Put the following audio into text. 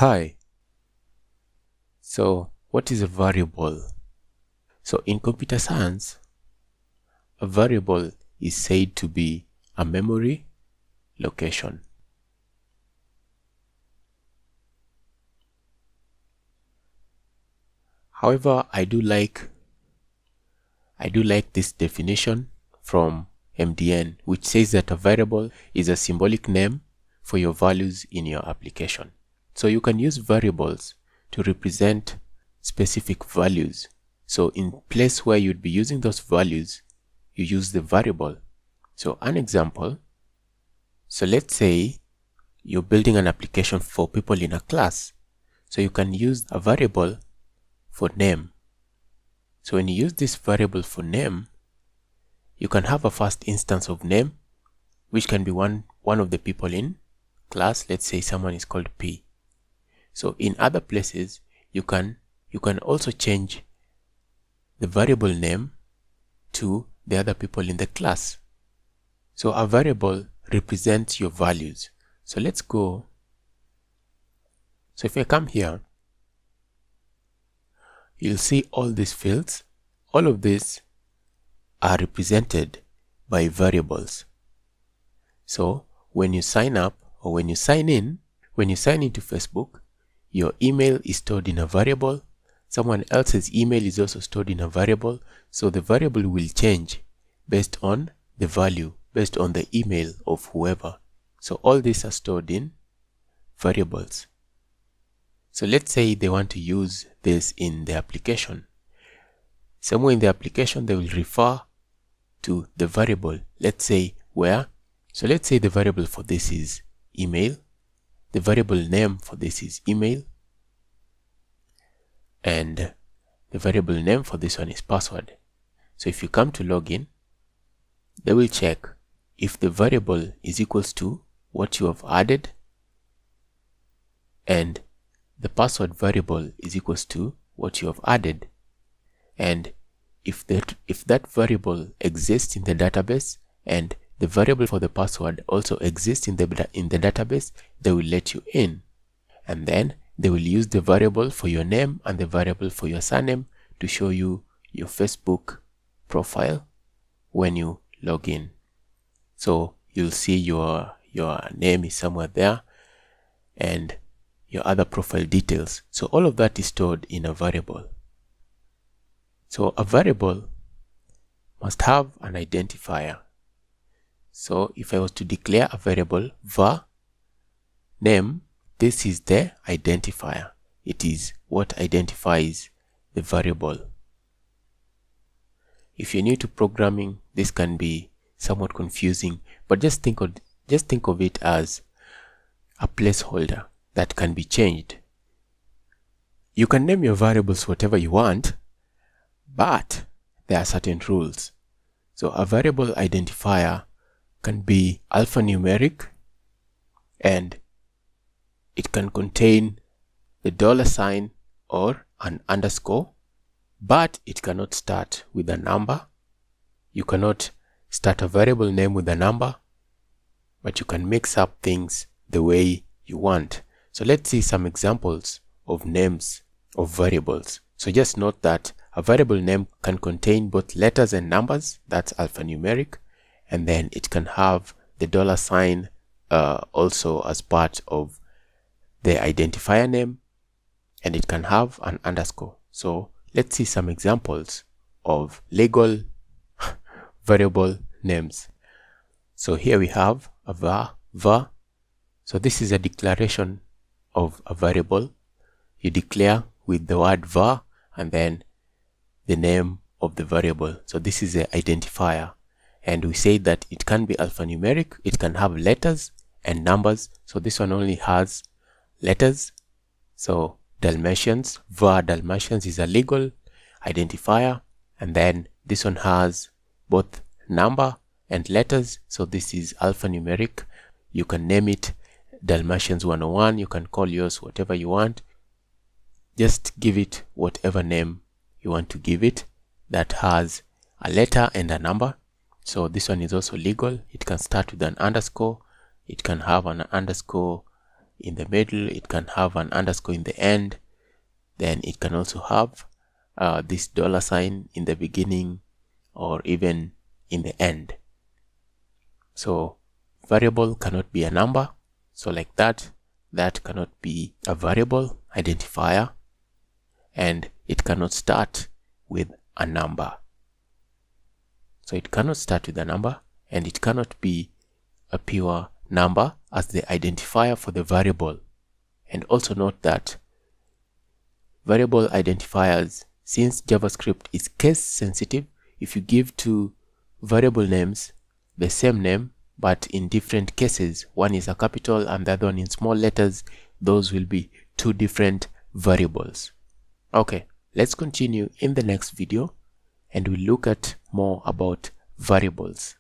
Hi. So what is a variable? So in computer science, a variable is said to be a memory location. However, I do like this definition from MDN, which says that a variable is a symbolic name for your values in your application. So you can use variables to represent specific values. So in place where you'd be using those values, you use the variable. So an example, so let's say you're building an application for people in a class. So you can use a variable for name. So when you use this variable for name, you can have a first instance of name, which can be one of the people in class. Let's say someone is called P. So in other places, you can also change the variable name to the other people in the class. So a variable represents your values. So let's go. So if I come here, you'll see all these fields. All of these are represented by variables. So when you sign up or when you sign into Facebook, your email is stored in a variable. Someone else's email is also stored in a variable. So the variable will change based on the value, based on the email of whoever. So all these are stored in variables. So let's say they want to use this in the application. Somewhere in the application, they will refer to the variable. Let's say where. So let's say the variable for this is email. The variable name for this is email. And the variable name for this one is password. So if you come to login, they will check if the variable is equals to what you have added and the password variable is equals to what you have added. And if that variable exists in the database and the variable for the password also exists in the database, they will let you in. And then they will use the variable for your name and the variable for your surname to show you your Facebook profile when you log in. So you'll see your name is somewhere there and your other profile details. So all of that is stored in a variable. So a variable must have an identifier. So if I was to declare a variable var name, this is the identifier. It is what identifies the variable. If you're new to programming, this can be somewhat confusing, but just think of it as a placeholder that can be changed. You can name your variables whatever you want, but there are certain rules. So a variable identifier can be alphanumeric and it can contain the $sign or an underscore, but it cannot start with a number. You cannot start a variable name with a number, but you can mix up things the way you want. So let's see some examples of names of variables. So just note that a variable name can contain both letters and numbers, that's alphanumeric, and then it can have the $sign also as part of the identifier name, and it can have an underscore. So let's see some examples of legal variable names. So here we have a var. So this is a declaration of a variable. You declare with the word var and then the name of the variable. So this is the identifier, and we say that it can be alphanumeric, it can have letters and numbers. So this one only has letters. So Dalmatians, var Dalmatians is a legal identifier, and then this one has both number and letters. So this is alphanumeric. You can name it Dalmatians 101. You can call yours whatever you want. Just give it whatever name you want to give it that has a letter and a number. So this one is also legal. It can start with an underscore. It can have an underscore in the middle, it can have an underscore in the end, then it can also have this $sign in the beginning or even in the end. So variable cannot be a number, so like that cannot be a variable identifier, and it cannot start with a number. So it cannot start with a number, and it cannot be a pure number as the identifier for the variable. And also note that variable identifiers, since JavaScript is case sensitive, if you give two variable names the same name but in different cases, one is a capital and the other one in small letters, those will be two different variables. Okay, let's continue in the next video and we'll look at more about variables.